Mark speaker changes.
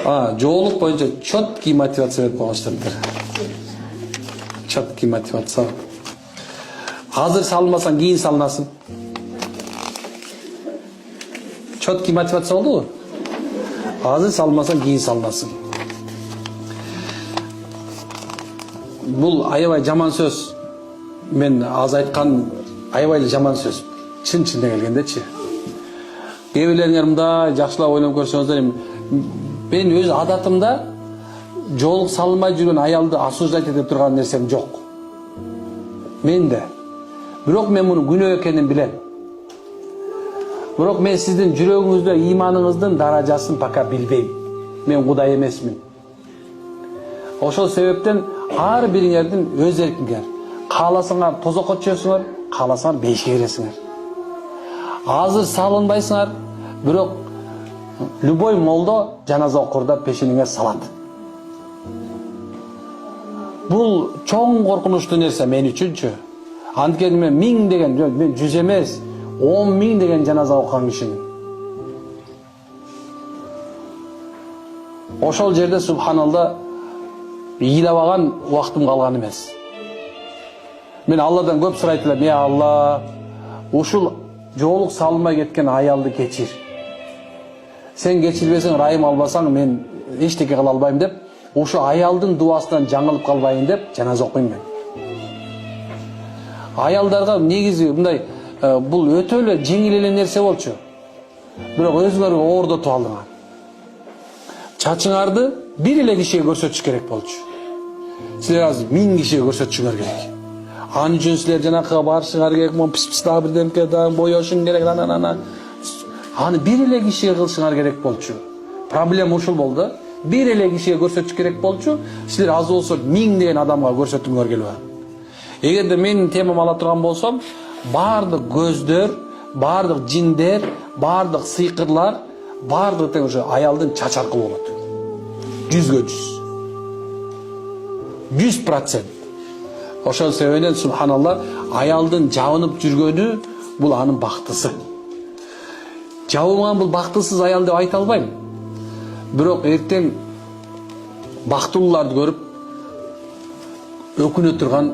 Speaker 1: Жоолук боюнча четкий мотивация берип койгончтур. Четкий мотивация. Азыр салынбасаң кийин салынасың. Четкий мотивация болдубу? Азыр салынбасаң кийин салынасың. Бул аябай жаман сөз. Мен аз айткан аябай жаман сөз. Чын-чынына келгендечи. Кээ бирлериңер мындай жакшылап ойлонуп көрсөңүздөр, мен өз адатымда жоолук салынбай жүргөн аялды осуждать этип турган нерсем жок. Менде. Бирок мен муну күнөө экенин билем. Бирок мен сиздин жүрөгүңүздө ыйманыңыздын даражасын пока билбейм. Мен Кудай эмесмин. Ошол себептен ар бириңердин өз эркиңер. Кааласаңар тозокко түшөсүңөр, кааласаңар бейишке киресиңер. Азыр салынбайсыңар, бирок любой молдо жаназа окурда пешениңе салат. Бул чоң коркунучтуу нерсе мен үчүнчү. Анткени мен 1000 деген, мен 100 эмес, 10.000 деген жаназа окуган кишимин. Ошол жерде субханалла ыйлабаган убактым калган эмес. Мен Алладан көп сурайт элем, "Я Алла, ушул жоолук салынбай кеткен аялды кечир. Сен кечирбесең, райым албасаң, мен эчтеке кыла албайм" деп, ушу аялдын дуасынан жаңылып калбайын деп жаназа окуйм мен. Аялдарга негизи мындай бул өтө эле жеңил эле нерсе болчу. Бирок өзүңөргө оордотуп алдыңар. Чачыңарды бир эле кишиге көрсөтүш керек болчу. Силер азыр 1000 кишиге көрсөтүшүңөр керек. Анын үчүн силер жанакыга барышыңар керек, пис дагы бирдемке дагы боёшуң керек, аны бир эле кишиге кылышыңар керек болчу. Проблема ушул болду. Бир эле кишиге көрсөтүш керек болчу. Силер аз болсо 1000 деген адамга көрсөтүңөр келбей. Эгерде менин темам ала турган болсом, бардык көздөр, бардык жиндер, бардык сыйкырлар, бардык тең ошо аялдын чач аркылуу болот. 100-100. 100%. Ошол себептен субханалла аялдын жабынып жүргөнү бул анын бактысы. Жабылган бул бактысыз аял деп айта албайм. Бирок эртең бактылууларды көрүп өкүнө турган